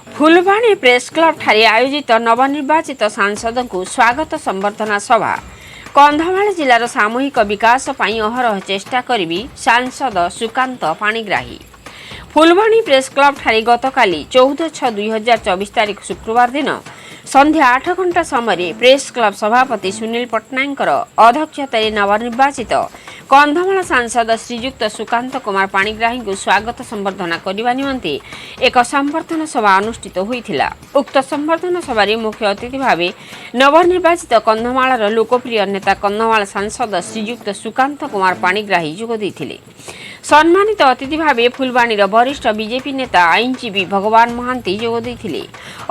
Phulbani press club ठारे आयोजित नवनिर्वाचित सांसद को स्वागत संबर्धना सभा। कंधमाल जिलार सामूहिक विकास पई अहरह चेष्टा करी सांसद सुकांत पाणिग्राही। फुलवाणी प्रेस क्लब ठारे गतकाली 14/6/2024 तारीख शुक्रवार दिन संध्या 8 घंटा समय प्रेस क्लब सभापति सुनील पट्टनायक अध्यक्षतार नवनिर्वाचित कंधमाल सांसद श्रीजुक्त सुकांत कुमार पाणिग्राही को स्वागत संबर्धना करने निमंते एक संबर्धना सभा अनुष्ठित होइथिला। उक्त संबर्धना सभा मुख्य अतिथि भाव नवनिर्वाचित कंधमाल लोकप्रिय नेता कंधमाल सांसद श्रीजुक्त सुकांत कुमार पाणिग्राही जोग देथिले। सम्मानित अतिथि भाव फुलवाणी वरिष्ठ बीजेपी नेता आईनजीवी भगवान महांती जोग देथिले।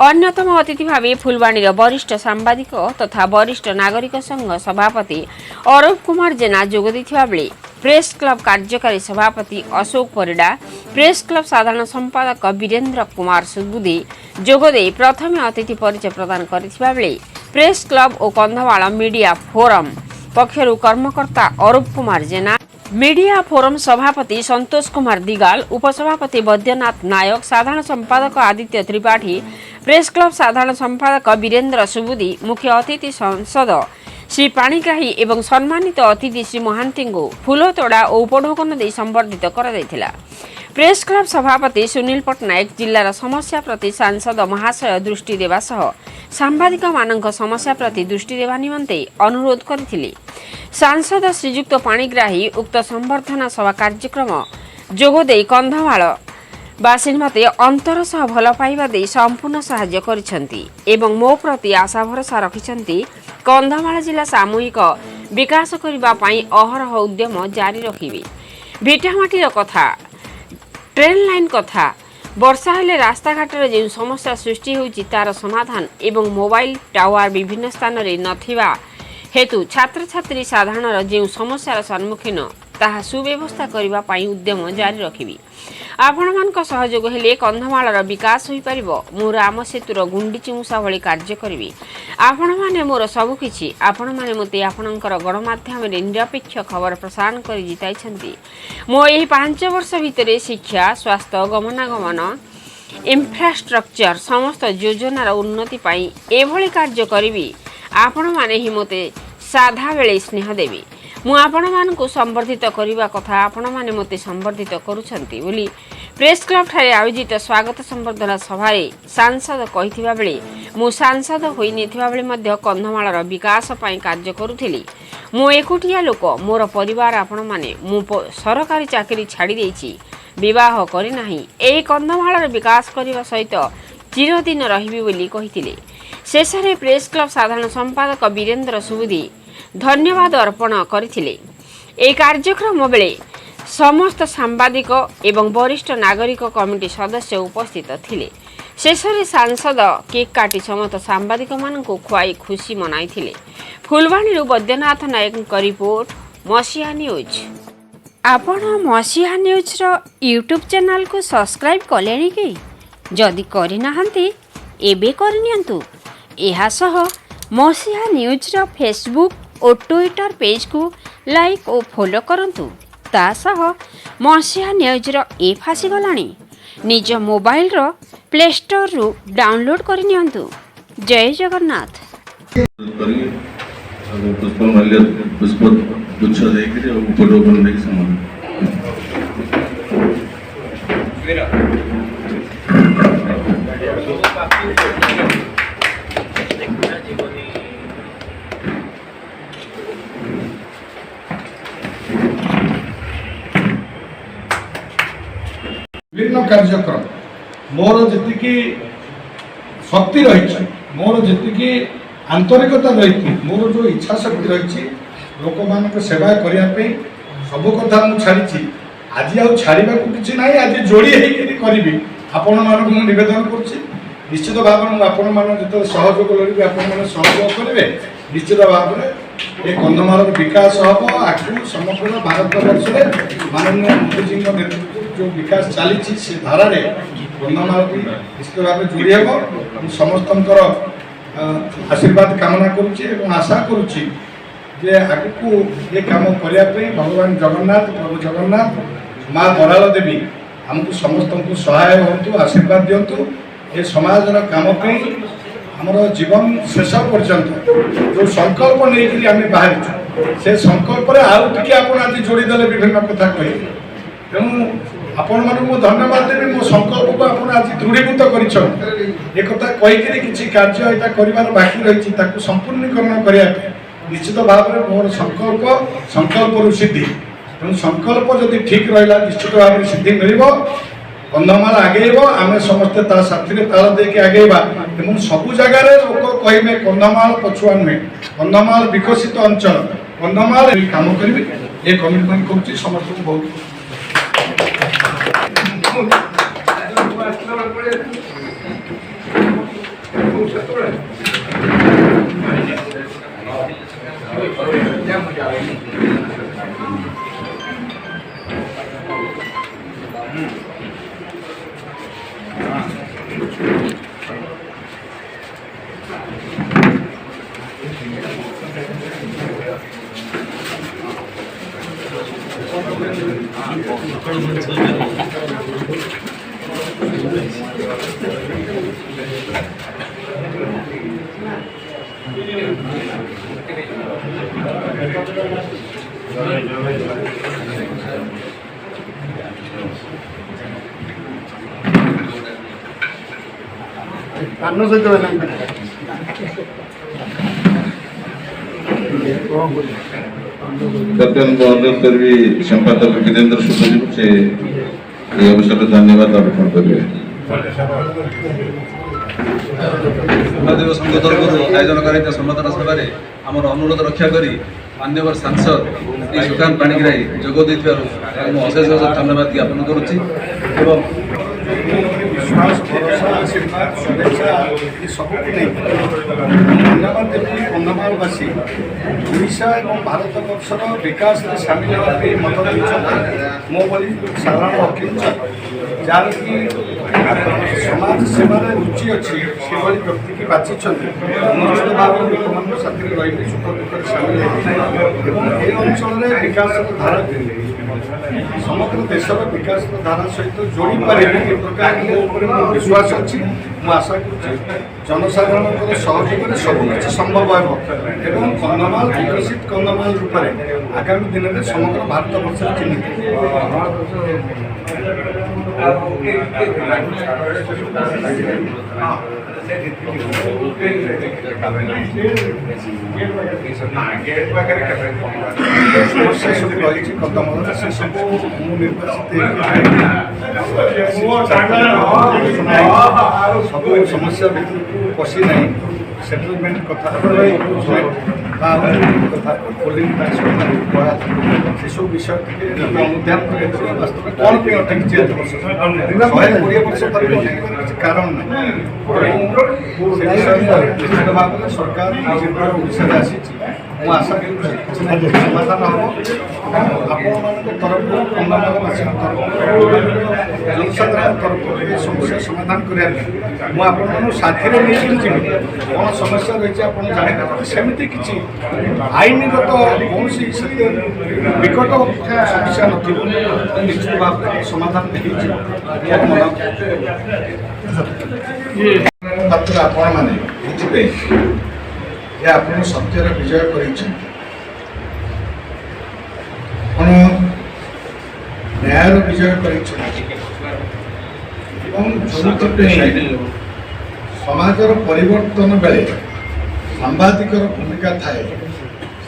अन्यतम अतिथि भाव फुलवाणी वरिष्ठ सांबादिक तथा वरिष्ठ नागरिक संघ सभापति अरूप कुमार जेना जोग देथिबा बेले प्रेस क्लब कार्यकारी सभापति अशोक परिडा, प्रेस क्लब साधारण संपादक वीरेन्द्र कुमार सुबुदी जोगदे प्रथम अतिथि परिचय प्रदान करथिबा बेले प्रेस क्लब और कंधमाल मीडिया फोरम पक्षरु कर्मकर्ता अरूप कुमार जेना, मीडिया फोरम सभापति संतोष कुमार दिगाल, उपसभापति बैद्यनाथ नायक, साधारण संपादक आदित्य त्रिपाठी, प्रेस क्लब साधारण संपादक वीरेन्द्र सुबुदी, मुख्य अतिथि सांसद श्री पाणिग्राही एवं सम्मानित अतिथि श्री महांती को फूलतोड़ा और उपढोकन दे संबर्धित कर प्रेस क्लब सभापति सुनील पट्टनायक जिलार समस्या प्रति सांसद महाशय दृष्टि देवा सह सांबादिक मानक समस्या प्रति दृष्टि देवा निमंते अनुरोध करथिले। सांसद श्रीजुक्त पाणिग्राही उक्त संबर्धना सभा कार्यक्रम जोगदे कंधमाल बासी मते अंतर सह भल पाइबा दे संपूर्ण साहाय्य करिसेंती एवं मो प्रति आशा भरोसा रखिसेंती। कंधमाल जिला सामूहिक विकास करिबा पई अहरह उद्यम जारी रखिबे। भिटामाटीर कथा, ट्रेन लाइन कथा, वर्षा हेले रास्ता घाटर जो समस्या सृष्टि होउची तार समाधान एवं मोबाइल टावर विभिन्न स्थान रे नथिबा हेतु छात्र छात्री साधारण जो समस्यार सम्मुखीन ताहा सुव्यवस्था करिबा पई उद्यम जारी रखिबी। आपण मानक सहयोग हेले कंधमालर विकास होई परिबो। मोर आम सेतुर गुंडीची मूसा भली कार्य करिबी। आपण माने मोर सब किछि। आपण माने मते आपणकर गणमाध्यम रे निरपेक्ष खबर प्रसारण करि जिताइछन्ती। मो एही 5 वर्ष भितरे शिक्षा, स्वास्थ्य, गमनागमन, इंफ्रास्ट्रक्चर समस्त योजनार उन्नति पई एभली कार्य करिबी। आपण माने ही मते साधा बेले स्नेह देबी। मु आपण मानकु संबर्धित करिबा कथा आपण माने मते संबर्धित करूछन्ती बोली प्रेस क्लब ठारे आयोजित स्वागत संबर्धना सभारे सांसद कहिथिबा बेले मु सांसद होई नेथिबा बेले मध्य कंधमालर विकास पई कार्य करूथिली। मु एकुटिया लोक, मोर परिवार आपण माने मु सरकारी चाकरी छाड़ी देछि, विवाह करि नाही। एही कंधमालर विकास करिबा सहित चिरदिन रहिबी बोली कहिथिले। शेषरे प्रेस क्लब साधारण संपादक वीरेन्द्र सुबुदी धन्यवाद अर्पण करथिले। ए कार्यक्रम बेले समस्त सांबादिक एवं वरिष्ठ नागरिक कमिटी सदस्य उपस्थित थिले। शेषरे सांसद केक काटी समस्त सांबादिक मानकु खुआई खुशी मनाइथिले। फुलवाणी बैद्यनाथ नायक रिपोर्ट, मसीहा न्यूज। आपण मसीहा न्यूज रो यूट्यूब चैनल को सब्सक्राइब कलेनी कि? जदि करि नाहंती एबे करनियंतु। एहा सह मसीहा न्यूज रो फेसबुक और ट्विटर पेज को लाइक और फॉलो करंतु। ता सह मसीहा न्यूज रो ऐप आसीगलानी। निज मोबाइल रो प्ले स्टोर रु डाउनलोड करनियंतु। जय जगन्नाथ। विभिन्न कार्यक्रम मोर जी शक्ति रही, मोर जी आंतरिकता रही, मोर जो इच्छा शक्ति रही लोक मान सेवा करने सब कथा मुझे छाड़ी। आज आाड़ा कि ना, आज जोड़ी करी आपण मानक निवेदन कर निश्चित भाव में आपण जो सहयोग लगे आपण सहयोग करेंगे। निश्चित भाव में ये कंधमाल विकास हम आखिर समग्र भारत वर्ष में माननीय मोदी जी नेतृत्व जो विकास चली से धारा कंधमाल निश्चित भाव जोड़ी हम। समस्त आशीर्वाद कामना करुच्चे आशा करुच्ची जे आगू ये कम करने भगवान जगन्नाथ, प्रभु जगन्नाथ, माँ बराल देवी आमको समस्त को सहाय हूँ, आशीर्वाद दिंतु ए समाजर काम आमर जीवन शेष पर्यंत जो संकल्प नहीं आम बाहर से संकल्प आउ टे आप आज जोड़ीदे विभिन्न कथा कहे तेणु आपण मानक धन्यवाद देवी मो संकल्प को आप आज दृढ़ीभूत कर किसी कार्य यहाँ कर बाकी रही संपूर्णीकरण करने निश्चित भाव में मोर संकल्प सिद्धि तेणु संकल्प जदि ठीक रहा निश्चित भाव में सिद्धि मिल कंधमाल आगेब आम समस्ते साथी ताल देके आगेबा सबू जगार लोक कहे कंधमाल पछुआ नुहे कंधमाल विकसित अंचल कंधमाल काम करी ये कमिटमेंट कर समस्त को बहुत कर्तव्य को अनुरोध करी संपादक वीरेंद्र सुखदेव से अवसर धन्यवाद अर्पण करेंगे। महादेव संघ तरफ आयोजन कर संबर्धना सभा आमर अनुरोध रक्षा करी मान्यवर सांसद सुकांत पाणिग्राही जोग देथिबार अशेष धन्यवाद ज्ञापन करुच्ची विश्वास भरोसा आशीर्वाद शुभेच्छा सबको नहीं धन्यवाद देवी कंधमालवासी ओडिशा और भारत वर्षर विकास में सामिल होगा मत देते मो भली साधारण वकील जार कि समाज सेवार रुचि अच्छी से व्यक्ति की बाची निश्चित भाव में लोक साथी रही सुख दुख सामिल होते अंचल विकास धारा समग्र देशर विकास धारा सहित जोड़ी पारे प्रकार मो विश्वास अच्छी मु आशा कर जनसाधारण सहयोग सबकि संभव हो कंधमाल विकसित कंधमाल रूप में आगामी दिन में समग्र भारत वर्ष चिन्हित समस्या सब रही कंधमाल से सब सब समस्या भितर पशि ना सेटलमेंट कथा कथा पोलिंग से सब विषय अनुध्यान वास्तव में कौन पे अटक 120 वर्ष पर कारण ना निश्चित भाव में सरकार ओडिशा आसी आशा कर समाधान हम आपण तरफ कंधमालवासी तरफ जनसाधारण तरफ समस्या समाधान करने मुझे साथी नहीं कौन समस्या रही है आप जानते सेमती किसी आईनगत कौन विकट समस्या निश्चित भाव में समाधान मात्र आपण मैंने आप सत्यर विजय कर न्यायर विजय कर समाजर परिवर्तन बेले सांबादिक भूमिका थाए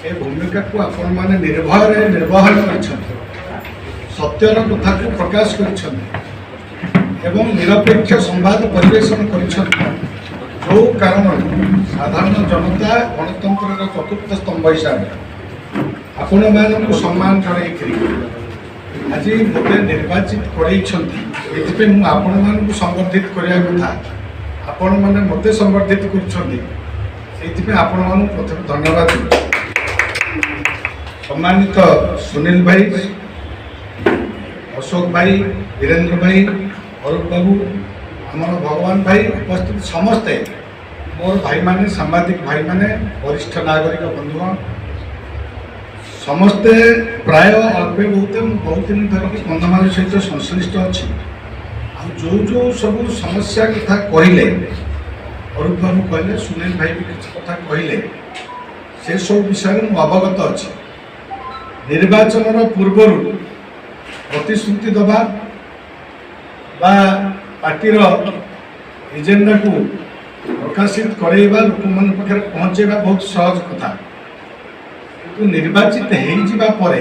से भूमिका को आपण मैंने निर्भय निर्वहन कर सत्यर कथा को प्रकाश कर निरपेक्ष संवाद परिवेशन कर जो कारण साधारण जनता गणतंत्र चतुर्थ स्तंभ हिसाब से आपण मानक सम्मान जन आज मत निर्वाचित करई आपण मानक संबर्धित करने कथा आपण मैंने मत संबर्धित कर प्रथम धन्यवाद सम्मानित सुनील भाई अशोक भाई वीरेंद्र भाई अरूप बाबू आमर भगवान भाई उपस्थित समस्ते मोर भाई माने सांबादिक भाई माने वरिष्ठ नागरिक बंधुगण समस्ते प्राय अल्पे बहुत दिन धरिक कंधमाल सहित संश्लिष्ट अच्छी जो सब समस्या कथा कहले अरूप बाबू कहले सुनील भाई भी किसी कथा कहले से सब विषय में अवगत अच्छी निर्वाचन पूर्व प्रतिश्रुति दबा पार्टीर एजेंडा को प्रकाशित करवा लोक मान पाखे पहुँचेगा बहुत सहज कथा तो निर्वाचित हो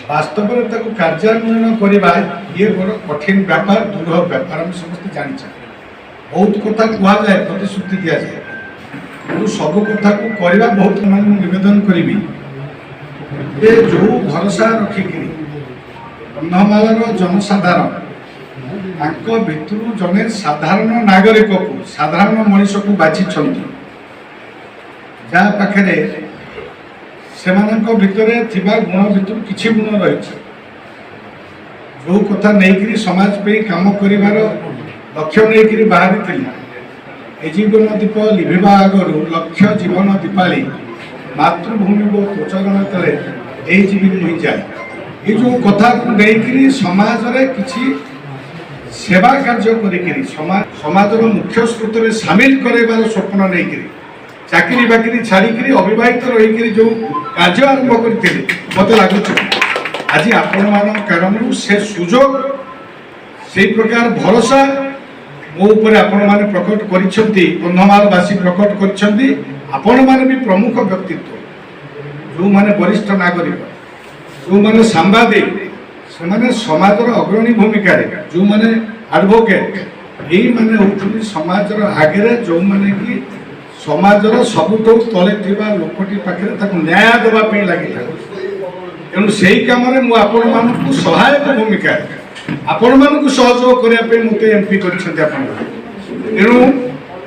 वास्तव में कार्यान्वयन करवा ये बड़ कठिन व्यापार दूर व्यापार आम समस्त जानी बहुत कथा कहुए प्रतिश्रुति दि जाए कि सब कथा को करवा बहुत मान निवेदन करी जो भरोसा रखिकी कंधमालर जनसाधारण भितर जने साधारण नागरिक को साधारण मनीष को बाछी जहाँ पाखे से भितर गुण भितर किसी गुण रही जो कथा नहीं समाज पे काम कर लक्ष्य नहीं बाहरी थी जीवन दीप लिभा आगर लक्ष्य जीवन दीपाली मातृभूमि को त्वचरण तले यही जाए ये जो कथा को नहीं समाज रे किसी सेवा कार्य करी समाज मुख्य स्रोत में सामिल करार स्वप्न नहीं चाकरी बाकरी छाड़ी अविवाहित रही जो कार्य आरंभ करते मत लगुच आज आपण मान कारण से सुजोग से प्रकार भरोसा मो ऊपर आपण माने प्रकट करिसेंती कंधमालवासी प्रकट करिसेंती आपण माने भी प्रमुख व्यक्तित्व जो माने वरिष्ठ नागरिक जो माने सांबादिक से माने समाजर अग्रणी भूमिका जो माने एडवोकेट यही माने होउछुनी समाजर आगे जो माने कि समाजर सबुठ तले थिबा लोकटी पाखे ताको न्याय देबा पे लागिला तेणु से कम आपण मानक सहायक भूमिका आपण मानक सहयोग करने मत एमपी करेणु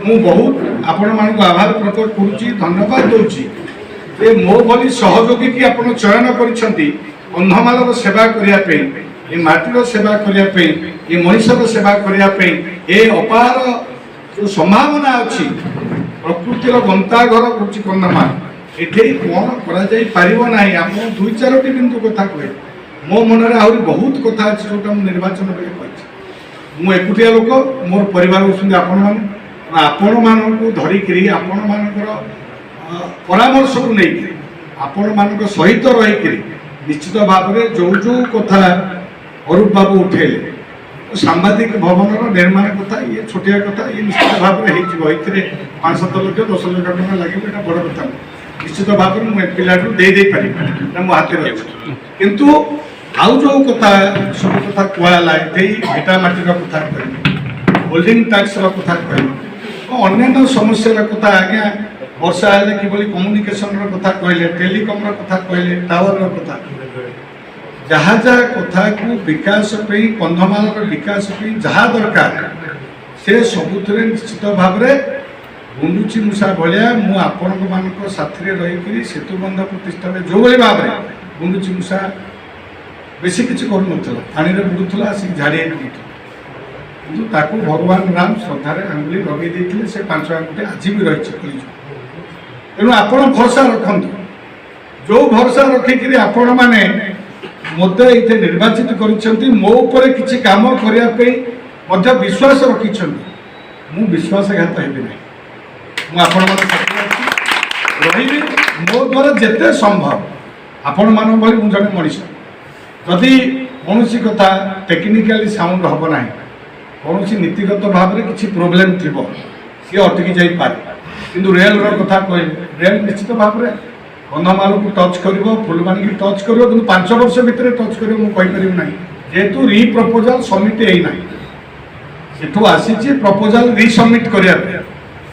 मु बहुत आपण मानक आभार प्रकट करुच्ची धन्यवाद दूची मो भली सहयोगी की आपण चयन कर कंधमालर सेवा करने ये माटीर सेवा करने ये मनीषर सेवा करने ये अपार जो संभावना अच्छी प्रकृतिर गंताघर हूँ कंधमाल ये कौन करना आप दुई चारोटी बिंदु कथा कहे मो मन में आहरी बहुत कथा अच्छे जो निर्वाचन मुझे एकुटिया लोक मोर परिवार होती आपण मानक धरिकी आपण मानकर परामर्श को लेकिन आपण मान सहित रही निश्चित भाव में जो जो कथा अरूप बाबू उठेले सांबादिक भवन निर्माण कथा ये छोटिया कथा ये निश्चित भाव में हो 5-7 लाख 10 लाख टका लगे यहाँ बड़ कथा निश्चित भाव में मुझे पिलाटू दे पारि मो हाथ में अच्छे किंतु आउ जो कथा सब कथा कहला भेटामाटीर कथा कह होल्डिंग टैक्स कथा कह अन्य समस्या कथा आज्ञा वर्षा हेल्ले कि कम्युनिकेशन कथा कहले टेलीकम कथा कहले टावर कथा जहाँ जहाँ कथा को विकास पे कंधमाल विकास पे जहाँ दरकार से सबुथ निश्चित भाव में गुंडुची मूषा भाया मुझे साथी रही सेतुबंध प्रतिष्ठा में जो भाव में गुंडुची मूषा बेसी किसी करूला पानी में बुड़ूला आसिक झाड़ी कि भगवान राम श्रद्धार आंगुली लगे देते से 5 आंगुठी आज भी रही तेणु आप भरोसा रखु जो भरोसा रखिक आपण मैंने मत ये निर्वाचित कर मो उपर किसी काम करने विश्वास रखी मु विश्वासघात हेबी ना रही मो द्वारा जिते संभव आपण मान भाई मुझे जड़े मनीष जदि कौन कथा टेक्निकाली साउंड हम ना कौन नीतिगत भाव में किसी प्रोब्लेम थी सी अटकी जापे किंतु रेल कथा कह रेल निश्चित भाव में कंधमाल को टच कर फुलवानी की टच कर 5 वर्ष भितर टच कर ना जेहेतु रिप्रपोजाल सबमिट होना सेठू आसी प्रपोजाल रिसबमिट करने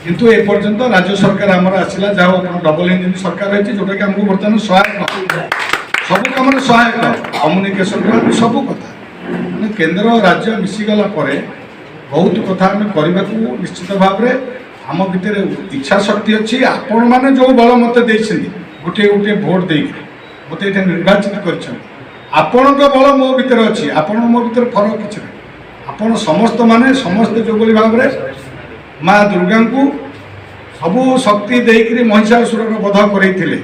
किंतु एपर्यंत राज्य सरकार आमर आसला जहाँ डबल इंजिन सरकार रही जोटा कि आमको बर्तमान सहायक सब कम सहायक कम्युनिकेशन सब कथा मैंने केंद्र राज्य मिसीगला बहुत कथा आम करने को निश्चित भाव में आम भितर इच्छा शक्ति अच्छी आपण मैंने जो बल मत गोटे गोटे भोट दे मत ये निर्वाचित कर बल मो भीतर अच्छी आपण मो भीतर फरक किसी ना आपण समस्त माने समस्त जो भाव में माँ दुर्गा को सबू शक्ति देकर महिषासुर बध करते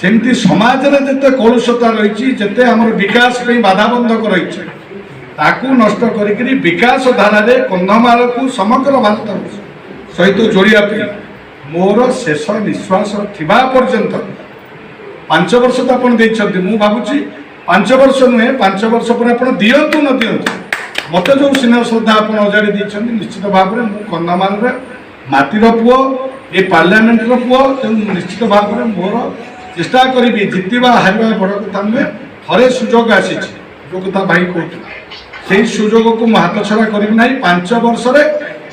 सेमती समाज में जिते कलुषता रही जिते आम विकास बाधाबंधक रही ताकू नष्ट करिकरी विकास धारा कंधमाल को समग्र भारत सहित जोड़िया मोर शेष निश्वास थिबा पर्यंत 5 वर्ष तो आप देखते मु भावुची 5 वर्ष नुहे 5 वर्ष पर आप दिंतु न दिंतु मत जो स्नेह श्रद्धा आप अजाड़ी निश्चित भाव में कंधमाल माटीर पुओ ये पार्लियामेंट पुओ तेणु निश्चित भाव में मोर चेष्टा करी जितवा हारवा बड़ कथा नुहे थे सुजोग आसी जो कथा भाई कहते से सुजोग को मुझे हाथ छड़ा करी ना 5 वर्ष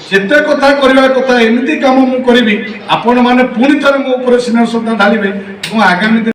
जिते कथा करवा कथा एमती कम मुझे आपण मैंने पुणी थे मो स्नेह श्रद्धा ढालिबे आगामी